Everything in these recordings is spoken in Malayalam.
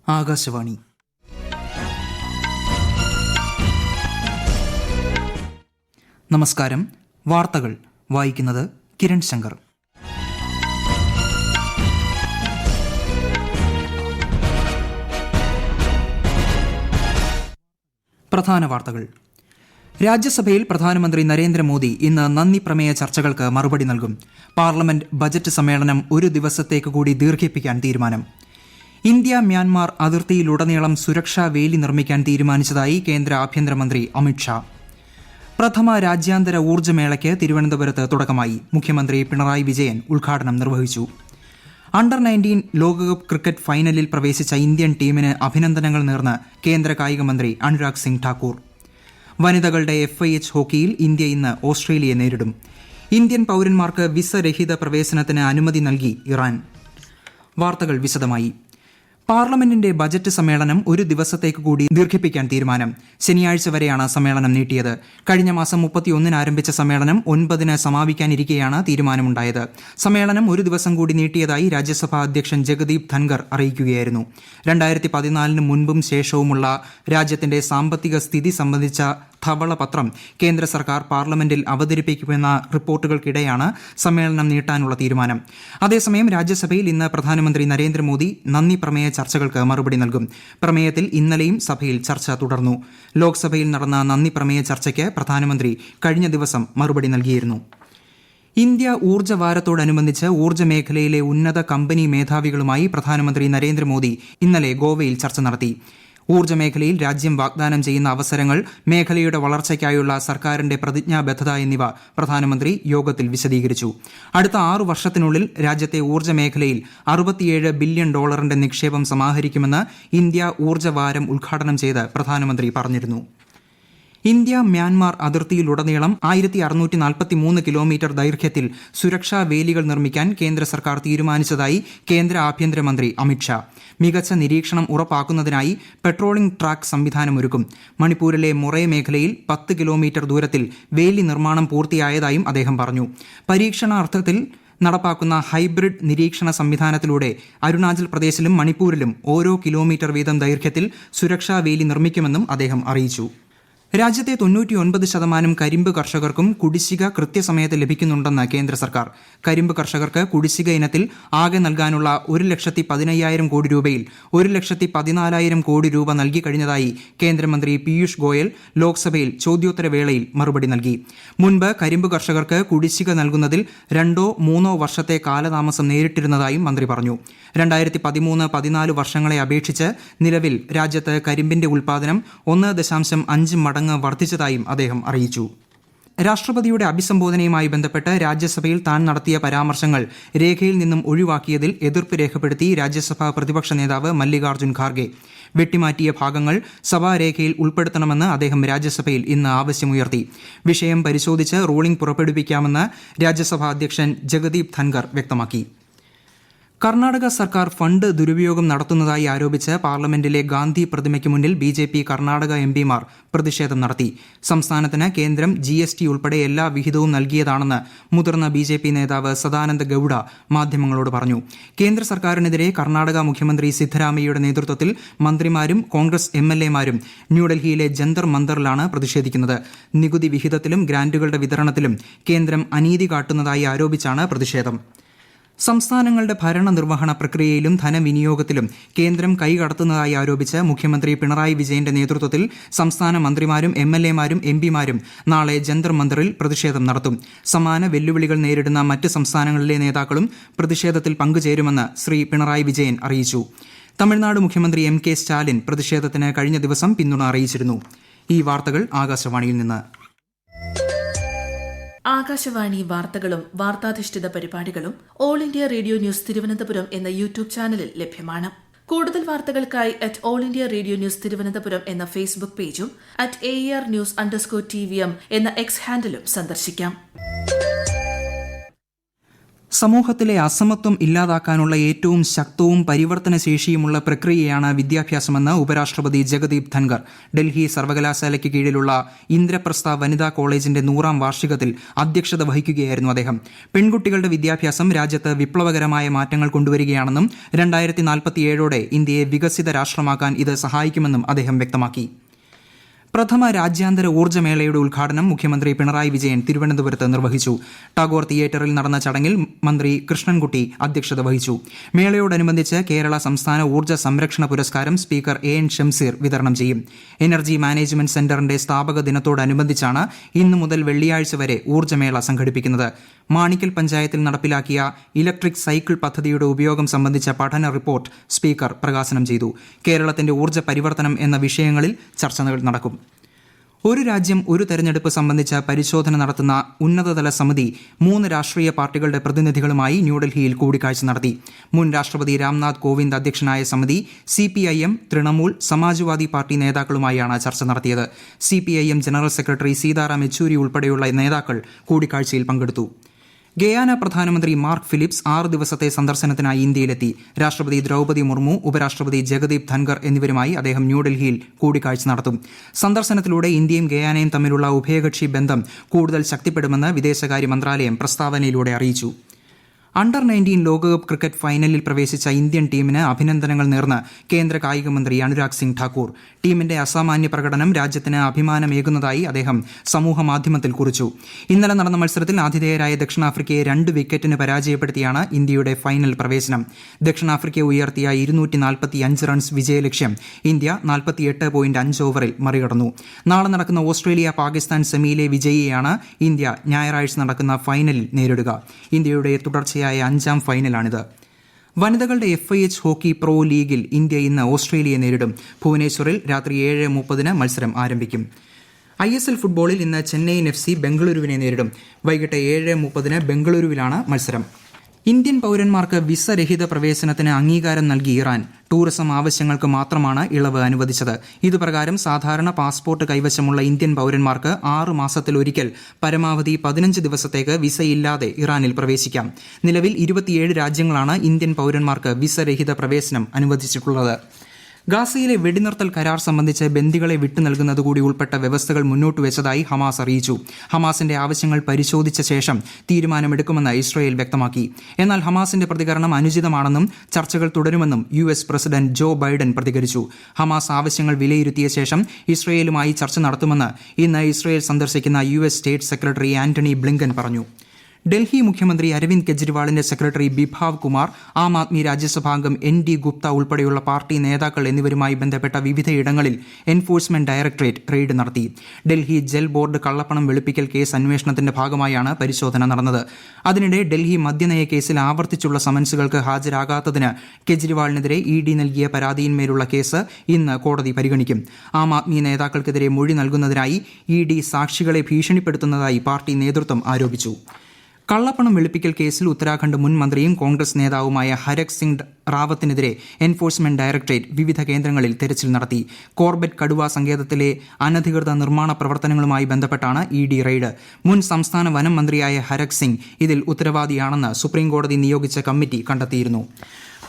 ആകാശവാണി. നമസ്കാരം. വാർത്തകൾ വായിക്കുന്നത് കിരൺ ശങ്കർ. പ്രധാന വാർത്തകൾ. രാജ്യസഭയിൽ പ്രധാനമന്ത്രി നരേന്ദ്രമോദി ഇന്ന് നന്ദി പ്രമേയ ചർച്ചകൾക്ക് മറുപടി നൽകും. പാർലമെന്റ് ബജറ്റ് സമ്മേളനം ഒരു ദിവസത്തേക്ക് കൂടി ദീർഘിപ്പിക്കാൻ തീരുമാനം. ഇന്ത്യ മ്യാൻമാർ അതിർത്തിയിലുടനീളം സുരക്ഷാ വേലി നിർമ്മിക്കാൻ തീരുമാനിച്ചതായി കേന്ദ്ര ആഭ്യന്തരമന്ത്രി അമിത്ഷാ. പ്രഥമ രാജ്യാന്തര ഊർജ്ജമേളയ്ക്ക് തിരുവനന്തപുരത്ത് തുടക്കമായി. മുഖ്യമന്ത്രി പിണറായി വിജയൻ ഉദ്ഘാടനം നിർവഹിച്ചു. അണ്ടർ 19 ലോകകപ്പ് ക്രിക്കറ്റ് ഫൈനലിൽ പ്രവേശിച്ച ഇന്ത്യൻ ടീമിന് അഭിനന്ദനങ്ങൾ നേർന്ന് കേന്ദ്ര കായിക മന്ത്രി അനുരാഗ് സിംഗ് ഠാക്കൂർ. വനിതകളുടെ FIH ഹോക്കിയിൽ ഇന്ത്യ ഇന്ന് ഓസ്ട്രേലിയയെ നേരിടും. ഇന്ത്യൻ പൌരന്മാർക്ക് വിസ രഹിത പ്രവേശനത്തിന് അനുമതി നൽകി ഇറാൻ. വാർത്തകൾ വിശദമായി. പാർലമെന്റിന്റെ ബജറ്റ് സമ്മേളനം ഒരു ദിവസത്തേക്ക് കൂടി ദീർഘിപ്പിക്കാൻ തീരുമാനം. ശനിയാഴ്ച വരെയാണ് സമ്മേളനം നീട്ടിയത്. കഴിഞ്ഞ മാസം 31-ന് ആരംഭിച്ച സമ്മേളനം 9-ന് സമാപിക്കാനിരിക്കെയാണ് തീരുമാനമുണ്ടായത്. സമ്മേളനം ഒരു ദിവസം കൂടി നീട്ടിയതായി രാജ്യസഭാ അധ്യക്ഷൻ ജഗദീപ് ധൻഖർ അറിയിക്കുകയായിരുന്നു. 2014-ന് മുൻപും ശേഷവുമുള്ള രാജ്യത്തിന്റെ സാമ്പത്തിക സ്ഥിതി സംബന്ധിച്ച ധവളപത്രം കേന്ദ്ര സർക്കാർ പാർലമെന്റിൽ അവതരിപ്പിക്കുമെന്ന റിപ്പോർട്ടുകൾക്കിടെയാണ് സമ്മേളനം നീട്ടാനുള്ള തീരുമാനം. അതേസമയം രാജ്യസഭയിൽ ഇന്ന് പ്രധാനമന്ത്രി നരേന്ദ്രമോദി നന്ദി പ്രമേയ ചർച്ചകൾക്ക് മറുപടി നൽകും. പ്രമേയത്തിൽ ഇന്നലെയും സഭയിൽ ചർച്ച തുടർന്നു. ലോക്സഭയിൽ നടന്ന നന്ദി പ്രമേയ ചർച്ചയ്ക്ക് പ്രധാനമന്ത്രി കഴിഞ്ഞ ദിവസം മറുപടി നൽകിയിരുന്നു. ഇന്ത്യ ഊർജ്ജ വാരത്തോടനുബന്ധിച്ച് ഊർജ്ജ മേഖലയിലെ ഉന്നത കമ്പനി മേധാവികളുമായി പ്രധാനമന്ത്രി നരേന്ദ്രമോദി ഇന്നലെ ഗോവയിൽ ചർച്ച നടത്തി. ഊർജ്ജ മേഖലയിൽ രാജ്യം വാഗ്ദാനം ചെയ്യുന്ന അവസരങ്ങൾ, മേഖലയുടെ വളർച്ചയ്ക്കായുള്ള സർക്കാരിന്റെ പ്രതിജ്ഞാബദ്ധത എന്നിവ പ്രധാനമന്ത്രി യോഗത്തിൽ വിശദീകരിച്ചു. അടുത്ത 6 വർഷത്തിനുള്ളിൽ രാജ്യത്തെ ഊർജ്ജ മേഖലയിൽ $67 ബില്യൺ നിക്ഷേപം സമാഹരിക്കുമെന്ന് ഇന്ത്യ ഊർജ്ജ വാരം ഉദ്ഘാടനം ചെയ്ത് പ്രധാനമന്ത്രി പറഞ്ഞിരുന്നു. ഇന്ത്യ മ്യാൻമാർ അതിർത്തിയിലുടനീളം 1643 കിലോമീറ്റർ ദൈർഘ്യത്തിൽ സുരക്ഷാ വേലികൾ നിർമ്മിക്കാൻ കേന്ദ്ര സർക്കാർ തീരുമാനിച്ചതായി കേന്ദ്ര ആഭ്യന്തരമന്ത്രി അമിത്ഷാ. മികച്ച നിരീക്ഷണം ഉറപ്പാക്കുന്നതിനായി പെട്രോളിംഗ് ട്രാക്ക് സംവിധാനമൊരുക്കും. മണിപ്പൂരിലെ മൊറേ മേഖലയിൽ 10 കിലോമീറ്റർ ദൂരത്തിൽ വേലി നിർമ്മാണം പൂർത്തിയായതായും അദ്ദേഹം പറഞ്ഞു. പരീക്ഷണാർത്ഥത്തിൽ നടപ്പാക്കുന്ന ഹൈബ്രിഡ് നിരീക്ഷണ സംവിധാനത്തിലൂടെ അരുണാചൽ പ്രദേശിലും മണിപ്പൂരിലും ഓരോ കിലോമീറ്റർ വീതം ദൈർഘ്യത്തിൽ സുരക്ഷാ വേലി നിർമ്മിക്കുമെന്നും അദ്ദേഹം അറിയിച്ചു. രാജ്യത്തെ 99% കരിമ്പ് കർഷകർക്കും കുടിശ്ശിക കൃത്യസമയത്ത് ലഭിക്കുന്നുണ്ടെന്ന് കേന്ദ്ര സർക്കാർ. കരിമ്പ് കർഷകർക്ക് കുടിശ്ശിക ഇനത്തിൽ ആകെ നൽകാനുള്ള 1,15,000 കോടി രൂപയിൽ 1,14,000 കോടി രൂപ നൽകി കഴിഞ്ഞതായി കേന്ദ്രമന്ത്രി പീയൂഷ് ഗോയൽ ലോക്സഭയിൽ ചോദ്യോത്തരവേളയിൽ മറുപടി നൽകി. മുൻപ് കരിമ്പ് കർഷകർക്ക് കുടിശ്ശിക നൽകുന്നതിൽ 2-3 വർഷത്തെ കാലതാമസം നേരിട്ടിരുന്നതായും മന്ത്രി പറഞ്ഞു. 2013-14 വർഷങ്ങളെ അപേക്ഷിച്ച് നിലവിൽ രാജ്യത്ത് കരിമ്പിന്റെ ഉൽപ്പാദനം 1.5 മടങ്ങ് വർദ്ധിച്ചതായും അദ്ദേഹം അറിയിച്ചു. രാഷ്ട്രപതിയുടെ അഭിസംബോധനയുമായി ബന്ധപ്പെട്ട് രാജ്യസഭയിൽ താൻ നടത്തിയ പരാമർശങ്ങൾ രേഖയിൽ നിന്നും ഒഴിവാക്കിയതിൽ എതിർപ്പ് രേഖപ്പെടുത്തി രാജ്യസഭാ പ്രതിപക്ഷ നേതാവ് മല്ലികാർജ്ജുൻ ഖാർഗെ. വെട്ടിമാറ്റിയ ഭാഗങ്ങൾ സഭാരേഖയിൽ ഉൾപ്പെടുത്തണമെന്ന് അദ്ദേഹം രാജ്യസഭയിൽ ഇന്ന് ആവശ്യമുയർത്തി. വിഷയം പരിശോധിച്ച് റൂളിംഗ് പുറപ്പെടുവിക്കാമെന്ന് രാജ്യസഭാ അധ്യക്ഷൻ ജഗദീപ് ധൻഖർ വ്യക്തമാക്കി. കർണാടക സർക്കാർ ഫണ്ട് ദുരുപയോഗം നടത്തുന്നതായി ആരോപിച്ച് പാർലമെന്റിലെ ഗാന്ധി പ്രതിമയ്ക്ക് മുന്നിൽ BJP കർണാടക MPമാർ പ്രതിഷേധം നടത്തി. സംസ്ഥാനത്തിന് കേന്ദ്രം GST ഉൾപ്പെടെ എല്ലാ വിഹിതവും നൽകിയതാണെന്ന് മുതിർന്ന BJP നേതാവ് സദാനന്ദ ഗൌഡ മാധ്യമങ്ങളോട് പറഞ്ഞു. കേന്ദ്ര സർക്കാരിനെതിരെ കർണാടക മുഖ്യമന്ത്രി സിദ്ധരാമയ്യയുടെ നേതൃത്വത്തിൽ മന്ത്രിമാരും കോൺഗ്രസ് MLAമാരും ന്യൂഡൽഹിയിലെ ജന്തർ മന്ദറിലാണ് പ്രതിഷേധിക്കുന്നത്. നികുതി വിഹിതത്തിലും ഗ്രാന്റുകളുടെ വിതരണത്തിലും കേന്ദ്രം അനീതി കാട്ടുന്നതായി ആരോപിച്ചാണ് പ്രതിഷേധം. സംസ്ഥാനങ്ങളുടെ ഭരണ നിർവഹണ പ്രക്രിയയിലും ധനവിനിയോഗത്തിലും കേന്ദ്രം കൈകടത്തുന്നതായി ആരോപിച്ച് മുഖ്യമന്ത്രി പിണറായി വിജയന്റെ നേതൃത്വത്തിൽ സംസ്ഥാന മന്ത്രിമാരും MLAമാരും MPമാരും നാളെ ജന്തർ മന്ദറിൽ പ്രതിഷേധം നടത്തും. സമാന വെല്ലുവിളികൾ നേരിടുന്ന മറ്റ് സംസ്ഥാനങ്ങളിലെ നേതാക്കളും പ്രതിഷേധത്തിൽ പങ്കുചേരുമെന്ന് ശ്രീ പിണറായി വിജയൻ അറിയിച്ചു. തമിഴ്നാട് മുഖ്യമന്ത്രി MK സ്റ്റാലിൻ പ്രതിഷേധത്തിന് കഴിഞ്ഞ ദിവസം പിന്തുണ അറിയിച്ചിരുന്നു. ഈ വാർത്തകൾ ആകാശവാണിയിൽ നിന്ന്. ആകാശവാണി വാർത്തകളും വാർത്താധിഷ്ഠിത പരിപാടികളും all India radio news Thiruvananthapuram എന്ന യൂട്യൂബ് ചാനലിൽ ലഭ്യമാണ്. കൂടുതൽ വാർത്തകൾക്കായി @AllIndia Radio News തിരുവനന്തപുരം എന്ന ഫേസ്ബുക്ക് പേജും @AER_News_TVM എന്ന X ഹാൻഡിലും സന്ദർശിക്കാം. സമൂഹത്തിലെ അസമത്വം ഇല്ലാതാക്കാനുള്ള ഏറ്റവും ശക്തവും പരിവർത്തനശേഷിയുമുള്ള പ്രക്രിയയാണ് വിദ്യാഭ്യാസമെന്ന് ഉപരാഷ്ട്രപതി ജഗദീപ് ധൻഖർ ഡൽഹി സർവകലാശാലയ്ക്ക് കീഴിലുള്ള ഇന്ദ്രപ്രസ്ഥ വനിതാ കോളേജിന്റെ 100ാം വാർഷികത്തിൽ അധ്യക്ഷത വഹിക്കുകയായിരുന്നു അദ്ദേഹം. പെൺകുട്ടികളുടെ വിദ്യാഭ്യാസം രാജ്യത്ത് വിപ്ലവകരമായ മാറ്റങ്ങൾ കൊണ്ടുവരികയാണെന്നും 2047ഓടെ ഇന്ത്യയെ വികസിത രാഷ്ട്രമാക്കാൻ ഇത് സഹായിക്കുമെന്നും അദ്ദേഹം വ്യക്തമാക്കി. പ്രഥമ രാജ്യാന്തര ഊർജ്ജമേളയുടെ ഉദ്ഘാടനം മുഖ്യമന്ത്രി പിണറായി വിജയൻ തിരുവനന്തപുരത്ത് നിർവഹിച്ചു. ടാഗോർ തിയേറ്ററിൽ നടന്ന ചടങ്ങിൽ മന്ത്രി കൃഷ്ണൻകുട്ടി അധ്യക്ഷത വഹിച്ചു. മേളയോടനുബന്ധിച്ച് കേരള സംസ്ഥാന ഊർജ്ജ സംരക്ഷണ പുരസ്കാരം സ്പീക്കർ AN ഷംസീർ വിതരണം ചെയ്യും. എനർജി മാനേജ്മെന്റ് സെന്ററിന്റെ സ്ഥാപക ദിനത്തോടനുബന്ധിച്ചാണ് ഇന്നു മുതൽ വെള്ളിയാഴ്ച വരെ ഊർജ്ജമേള സംഘടിപ്പിക്കുന്നത്. മാണിക്കൽ പഞ്ചായത്തിൽ നടപ്പിലാക്കിയ ഇലക്ട്രിക് സൈക്കിൾ പദ്ധതിയുടെ ഉപയോഗം സംബന്ധിച്ച പഠന റിപ്പോർട്ട് സ്പീക്കർ പ്രകാശനം ചെയ്തു. കേരളത്തിന്റെ ഊർജ്ജ പരിവർത്തനം എന്ന വിഷയങ്ങളിൽ ചർച്ചകൾ നടക്കും. ഒരു രാജ്യം ഒരു തെരഞ്ഞെടുപ്പ് സംബന്ധിച്ച പരിശോധന നടത്തുന്ന ഉന്നതതല സമിതി 3 രാഷ്ട്രീയ പാർട്ടികളുടെ പ്രതിനിധികളുമായി ന്യൂഡൽഹിയിൽ കൂടിക്കാഴ്ച നടത്തി. മുൻ രാഷ്ട്രപതി രാംനാഥ് കോവിന്ദ് അധ്യക്ഷനായ സമിതി CPIM, തൃണമൂൽ, സമാജ്വാദി പാർട്ടി നേതാക്കളുമായാണ് ചർച്ച നടത്തിയത്. CPIM general secretary Sitaram Yechury ഉൾപ്പെടെയുള്ള നേതാക്കൾ കൂടിക്കാഴ്ചയിൽ പങ്കെടുത്തു. ഗയാന പ്രധാനമന്ത്രി മാർക്ക് ഫിലിപ്സ് 6 ദിവസത്തെ സന്ദർശനത്തിനായി ഇന്ത്യയിലെത്തി. രാഷ്ട്രപതി ദ്രൌപദി മുർമു, ഉപരാഷ്ട്രപതി ജഗദീപ് ധൻഖർ എന്നിവരുമായി അദ്ദേഹം ന്യൂഡൽഹിയിൽ കൂടിക്കാഴ്ച നടത്തും. സന്ദർശനത്തിലൂടെ ഇന്ത്യയും ഗയാനയും തമ്മിലുള്ള ഉഭയകക്ഷി ബന്ധം കൂടുതൽ ശക്തിപ്പെടുമെന്ന് വിദേശകാര്യ മന്ത്രാലയം പ്രസ്താവനയിലൂടെ അറിയിച്ചു. അണ്ടർ 19 ലോകകപ്പ് ക്രിക്കറ്റ് ഫൈനലിൽ പ്രവേശിച്ച ഇന്ത്യൻ ടീമിന് അഭിനന്ദനങ്ങൾ നേർന്ന് കേന്ദ്ര കായിക മന്ത്രി അനുരാഗ് സിംഗ് ഠാക്കൂർ. ടീമിന്റെ അസാമാന്യ പ്രകടനം രാജ്യത്തിന് അഭിമാനമേകുന്നതായി അദ്ദേഹം സമൂഹമാധ്യമത്തിൽ കുറിച്ചു. ഇന്നലെ നടന്ന മത്സരത്തിൽ ആതിഥേയരായ ദക്ഷിണാഫ്രിക്കയെ 2 വിക്കറ്റിന് പരാജയപ്പെടുത്തിയാണ് ഇന്ത്യയുടെ ഫൈനൽ പ്രവേശനം. ദക്ഷിണാഫ്രിക്കയെ ഉയർത്തിയ 245 റൺസ് വിജയലക്ഷ്യം ഇന്ത്യ 48.5 ഓവറിൽ മറികടന്നു. നാളെ നടക്കുന്ന ഓസ്ട്രേലിയ-പാകിസ്ഥാൻ സെമിയിലെ വിജയിയെയാണ് ഇന്ത്യ ഞായറാഴ്ച നടക്കുന്ന ഫൈനലിൽ നേരിടുക. ഇന്ത്യയുടെ തുടർച്ചയായ 5ാം ഫൈനലാണിത്. വനിതകളുടെ FIH ഹോക്കി പ്രോ ലീഗിൽ ഇന്ത്യ ഇന്ന് ഓസ്ട്രേലിയയെ നേരിടും. ഭുവനേശ്വറിൽ രാത്രി 7:30 മത്സരം ആരംഭിക്കും. ISL ഫുട്ബോളിൽ ഇന്ന് ചെന്നൈയിൻ FC ബംഗളൂരുവിനെ നേരിടും. വൈകിട്ട് 7:30 ബംഗളൂരുവിലാണ് മത്സരം. ഇന്ത്യൻ പൌരന്മാർക്ക് വിസ രഹിത പ്രവേശനത്തിന് അംഗീകാരം നൽകി ഇറാൻ. ടൂറിസം ആവശ്യങ്ങൾക്ക് മാത്രമാണ് ഇളവ് അനുവദിച്ചത്. ഇതുപ്രകാരം സാധാരണ പാസ്പോർട്ട് കൈവശമുള്ള ഇന്ത്യൻ പൌരന്മാർക്ക് 6 മാസത്തിലൊരിക്കൽ പരമാവധി 15 ദിവസത്തേക്ക് വിസയില്ലാതെ ഇറാനിൽ പ്രവേശിക്കാം. നിലവിൽ 27 രാജ്യങ്ങളാണ് ഇന്ത്യൻ പൌരന്മാർക്ക് വിസ രഹിത പ്രവേശനം അനുവദിച്ചിട്ടുള്ളത്. ഗാസയിലെ വെടിനിർത്തൽ കരാർ സംബന്ധിച്ച് ബന്ദികളെ വിട്ടു നൽകുന്നതുകൂടി ഉൾപ്പെട്ട വ്യവസ്ഥകൾ മുന്നോട്ട് വെച്ചതായി ഹമാസ് അറിയിച്ചു. ഹമാസിന്റെ ആവശ്യങ്ങൾ പരിശോധിച്ച ശേഷം തീരുമാനമെടുക്കുമെന്ന് ഇസ്രയേൽ വ്യക്തമാക്കി. എന്നാൽ ഹമാസിന്റെ പ്രതികരണം അനുചിതമാണെന്നും ചർച്ചകൾ തുടരുമെന്നും US പ്രസിഡന്റ് ജോ ബൈഡൻ പ്രതികരിച്ചു. ഹമാസ് ആവശ്യങ്ങൾ വിലയിരുത്തിയ ശേഷം ഇസ്രയേലുമായി ചർച്ച നടത്തുമെന്ന് ഇന്ന് ഇസ്രയേൽ സന്ദർശിക്കുന്ന US state secretary Antony Blinken പറഞ്ഞു. ഡൽഹി മുഖ്യമന്ത്രി അരവിന്ദ് കെജ്രിവാളിന്റെ സെക്രട്ടറി ബിഭാവ് കുമാർ, ആം ആദ്മി രാജ്യസഭാംഗം ND ഗുപ്ത ഉൾപ്പെടെയുള്ള പാർട്ടി നേതാക്കൾ എന്നിവരുമായി ബന്ധപ്പെട്ട വിവിധയിടങ്ങളിൽ എൻഫോഴ്സ്മെന്റ് ഡയറക്ടറേറ്റ് റെയ്ഡ് നടത്തി. ഡൽഹി ജൽ ബോർഡ് കള്ളപ്പണം വെളുപ്പിക്കൽ കേസ് അന്വേഷണത്തിന്റെ ഭാഗമായാണ് പരിശോധന നടന്നത്. അതിനിടെ ഡൽഹി മദ്യനയ കേസിൽ ആവർത്തിച്ചുള്ള സമൻസുകൾക്ക് ഹാജരാകാത്തതിന് കെജ്രിവാളിനെതിരെ ED നൽകിയ പരാതിയിന്മേലുള്ള കേസ് ഇന്ന് കോടതി പരിഗണിക്കും. ആം ആദ്മി നേതാക്കൾക്കെതിരെ മൊഴി നൽകുന്നതിനായി ED സാക്ഷികളെ ഭീഷണിപ്പെടുത്തുന്നതായി പാർട്ടി നേതൃത്വം ആരോപിച്ചു. കള്ളപ്പണം വെളുപ്പിക്കൽ കേസിൽ ഉത്തരാഖണ്ഡ് മുൻ മന്ത്രിയും കോൺഗ്രസ് നേതാവുമായ ഹരക് സിംഗ് റാവത്തിനെതിരെ എൻഫോഴ്സ്മെന്റ് ഡയറക്ടറേറ്റ് വിവിധ കേന്ദ്രങ്ങളിൽ തെരച്ചിൽ നടത്തി. കോർബറ്റ് കടുവ സങ്കേതത്തിലെ അനധികൃത നിർമ്മാണ പ്രവർത്തനങ്ങളുമായി ബന്ധപ്പെട്ടാണ് ED റെയ്ഡ്. മുൻ സംസ്ഥാന വനം മന്ത്രിയായ ഹരക് സിംഗ് ഇതിൽ ഉത്തരവാദിയാണെന്ന് സുപ്രീംകോടതി നിയോഗിച്ച കമ്മിറ്റി കണ്ടെത്തിയിരുന്നു.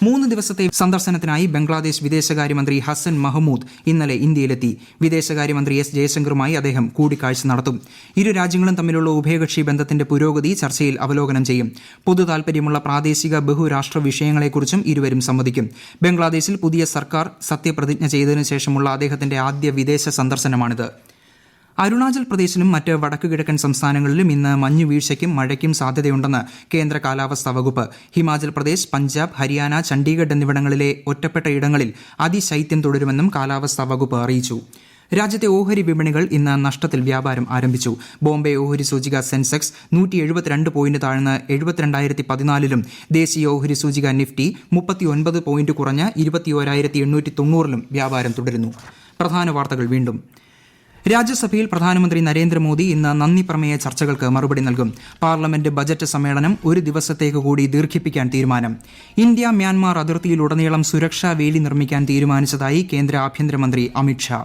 3 ദിവസത്തെ സന്ദർശനത്തിനായി ബംഗ്ലാദേശ് വിദേശകാര്യമന്ത്രി ഹസൻ മഹ്മൂദ് ഇന്നലെ ഇന്ത്യയിലെത്തി. വിദേശകാര്യമന്ത്രി S ജയശങ്കറുമായി അദ്ദേഹം കൂടിക്കാഴ്ച നടത്തും. ഇരു രാജ്യങ്ങളും തമ്മിലുള്ള ഉഭയകക്ഷി ബന്ധത്തിന്റെ പുരോഗതി ചർച്ചയിൽ അവലോകനം ചെയ്യും. പൊതു താൽപര്യമുള്ള പ്രാദേശിക ബഹുരാഷ്ട്ര വിഷയങ്ങളെക്കുറിച്ചും ഇരുവരും സംവദിക്കും. ബംഗ്ലാദേശിൽ പുതിയ സർക്കാർ സത്യപ്രതിജ്ഞ ചെയ്തതിനു ശേഷമുള്ള അദ്ദേഹത്തിന്റെ ആദ്യ വിദേശ സന്ദർശനമാണിത്. അരുണാചൽ പ്രദേശിലും മറ്റ് വടക്കുകിഴക്കൻ സംസ്ഥാനങ്ങളിലും ഇന്ന് മഞ്ഞുവീഴ്ചയ്ക്കും മഴയ്ക്കും സാധ്യതയുണ്ടെന്ന് കേന്ദ്ര കാലാവസ്ഥാ വകുപ്പ്. ഹിമാചൽ പ്രദേശ്, പഞ്ചാബ്, ഹരിയാന, ചണ്ഡീഗഡ് എന്നിവിടങ്ങളിലെ ഒറ്റപ്പെട്ട ഇടങ്ങളിൽ അതിശൈത്യം തുടരുമെന്നും കാലാവസ്ഥാ വകുപ്പ് അറിയിച്ചു. രാജ്യത്തെ ഓഹരി വിപണികൾ ഇന്ന് നഷ്ടത്തിൽ വ്യാപാരം ആരംഭിച്ചു. ബോംബെ ഓഹരി സൂചിക സെൻസെക്സ് 172 പോയിന്റ് താഴ്ന്ന് 72,014ലും ദേശീയ ഓഹരി സൂചിക നിഫ്റ്റി 39 പോയിന്റ് കുറഞ്ഞ് 21,890ലും വ്യാപാരം തുടരുന്നു. പ്രധാന വാർത്തകൾ വീണ്ടും. രാജ്യസഭയിൽ പ്രധാനമന്ത്രി നരേന്ദ്രമോദി ഇന്ന് നന്ദി പ്രമേയ ചർച്ചകൾക്ക് മറുപടി നൽകും. പാർലമെന്റ് ബജറ്റ് സമ്മേളനം 1 ദിവസത്തേക്ക് കൂടി ദീർഘിപ്പിക്കാൻ തീരുമാനം. ഇന്ത്യ മ്യാൻമാർ അതിർത്തിയിലുടനീളം സുരക്ഷാ വേലി നിർമ്മിക്കാൻ തീരുമാനിച്ചതായി കേന്ദ്ര ആഭ്യന്തരമന്ത്രി അമിത്ഷാ.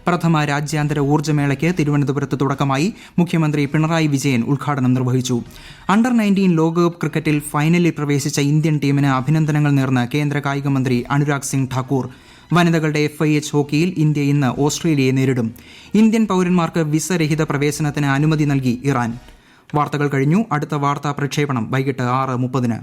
പ്രഥമ രാജ്യാന്തര ഊർജ്ജമേളയ്ക്ക് തിരുവനന്തപുരത്ത് തുടക്കമായി. മുഖ്യമന്ത്രി പിണറായി വിജയൻ ഉദ്ഘാടനം നിർവഹിച്ചു. അണ്ടർ 19 ലോകകപ്പ് ക്രിക്കറ്റിൽ ഫൈനലിൽ പ്രവേശിച്ച ഇന്ത്യൻ ടീമിന് അഭിനന്ദനങ്ങൾ നേർന്ന് കേന്ദ്ര കായിക മന്ത്രി അനുരാഗ് സിംഗ് ഠാക്കൂർ. വനിതകളുടെ FIH ഹോക്കിയിൽ ഇന്ത്യ ഇന്ന് ഓസ്ട്രേലിയയെ നേരിടും. ഇന്ത്യൻ പൌരന്മാർക്ക് വിസ രഹിത പ്രവേശനത്തിന് അനുമതി നൽകി ഇറാൻ. വാർത്തകൾ കഴിഞ്ഞു. അടുത്ത വാർത്താ പ്രക്ഷേപണം വൈകിട്ട് 6:30.